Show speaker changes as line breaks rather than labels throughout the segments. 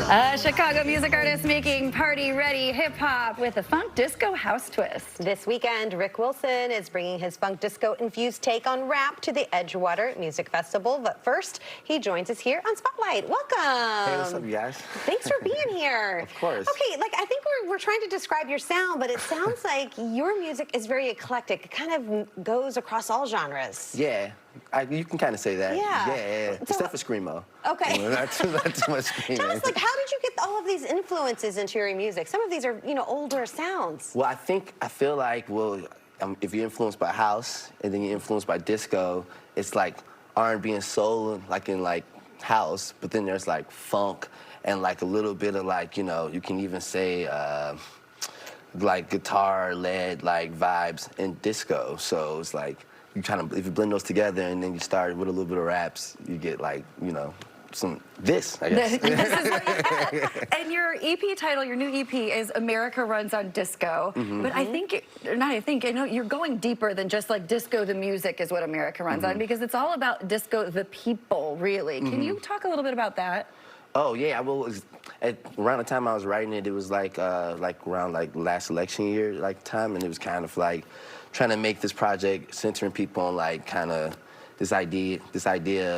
A Chicago music artist making party-ready hip-hop with a funk disco house twist.
This weekend, Ric Wilson is bringing his funk disco-infused take on rap to the Edgewater Music Festival. But first, he joins us here on Spotlight. Welcome.
Hey, what's up, you guys?
Thanks for being here.
Of course.
Okay, I think we're trying to describe your sound, but it sounds like your music is very eclectic. It kind of goes across all genres.
Yeah, you can kind of say that.
Yeah.
Yeah.
So,
Except for screamo.
Okay.
Not too much screaming.
Tell us, how did you get all of these influences into your music? Some of these are, older sounds.
Well, I feel like, if you're influenced by house and then you're influenced by disco, it's like R&B and soul, in house, but then there's like funk and like a little bit of you can even say like guitar-led vibes in disco. So it's like you if you blend those together and then you start with a little bit of raps, you get I guess.
This is what you get. And your EP title, your new EP, is America Runs on Disco. But I know you're going deeper than just disco the music is what America runs on, because it's all about disco the people, really. Can you talk a little bit about that?
Oh yeah, around the time I was writing it, it was around last election year time, and it was kind of trying to make this project centering people on kind of this idea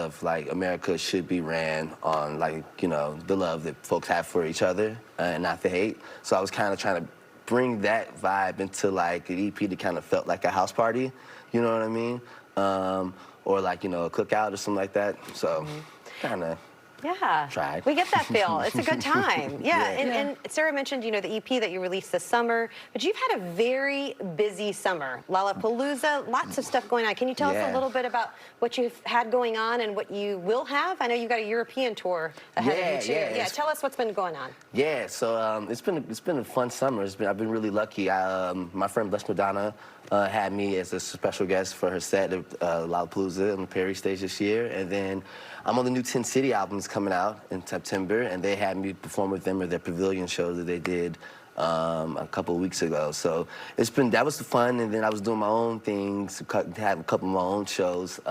of America should be ran on the love that folks have for each other and not the hate. So I was kind of trying to bring that vibe into an EP that kind of felt like a house party, you know what I mean? Or a cookout or something like that. So kind of.
Yeah,
tried.
We get that feel. It's a good time. Yeah, and Sarah mentioned, the EP that you released this summer, but you've had a very busy summer. Lollapalooza, lots of stuff going on. Can you tell us a little bit about what you've had going on and what you will have? I know you've got a European tour ahead of you too. Yeah, tell us what's been going on.
Yeah, so it's been a fun summer. I've been really lucky. My friend Bless Madonna had me as a special guest for her set at Lollapalooza on the Perry stage this year, and then I'm on the new 10 City albums coming out in September, and they had me perform with them at their pavilion show that they did a couple of weeks ago. So that was fun, and then I was doing my own things, had a couple of my own shows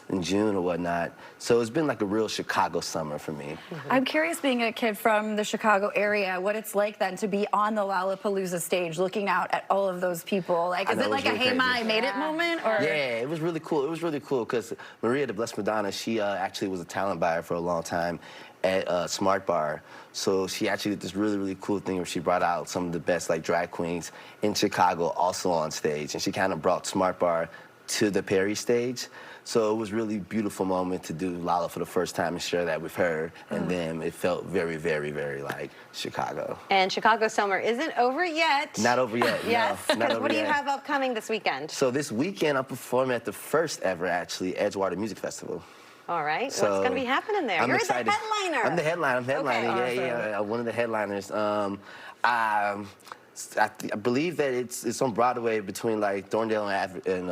in June or whatnot. So it's been a real Chicago summer for me.
I'm curious, being a kid from the Chicago area, what it's like then to be on the Lollapalooza stage looking out at all of those people. Is it like a hey ma, I made it moment? Or?
Yeah, it was really cool. It was really cool because Maria, the Blessed Madonna, she actually was a talent buyer for a long time at Smart Bar. So she actually did this really, really cool thing where she brought out some of the best drag queens in Chicago also on stage. And she kind of brought Smart Bar to the Perry stage. So it was a really beautiful moment to do Lala for the first time and share that with her. And then it felt very, very, very Chicago.
And Chicago summer isn't over yet.
Not over yet.
Yes.
No, not over
What do you
yet.
have upcoming this weekend?
So this weekend I'm performing at the first ever, actually, Edgewater Music Festival.
All right.
So
what's going to be happening there? You're
excited.
The headliner.
I'm the headliner. I'm headlining.
Okay,
Yeah. One of the headliners. I believe that it's on Broadway between Thorndale and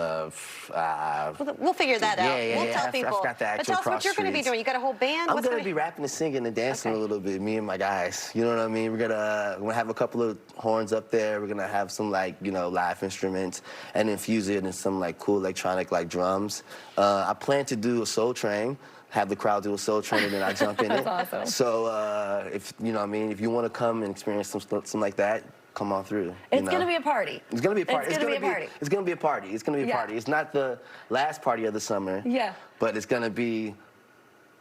we'll figure that out. We'll tell people.
I forgot the actual
but tell us what you're going to be doing. You got a whole band?
I'm going to be rapping and singing and dancing a little bit, me and my guys. You know what I mean? We're gonna have a couple of horns up there. We're gonna have some live instruments and infuse it in some cool electronic drums. I plan to do a Soul Train. Have the crowd do a Soul Train and then I jump in it.
That's awesome.
So if if you want to come and experience something like that, come on through.
It's going to be a party.
It's going to be a party.
It's going to be a party.
It's going to be a party. It's going to be a party. It's not the last party of the summer. Yeah. But it's going to be,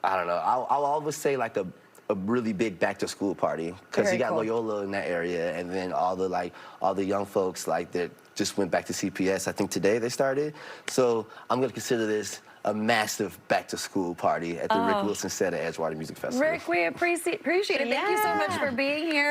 I don't know. I'll always say a really big back-to-school party, because you got Loyola in that area, and then all the young folks that just went back to CPS. I think today they started. So I'm going to consider this a massive back-to-school party at the Ric Wilson set at Edgewater Music Festival.
Ric, we appreciate it. Thank you so much for being here.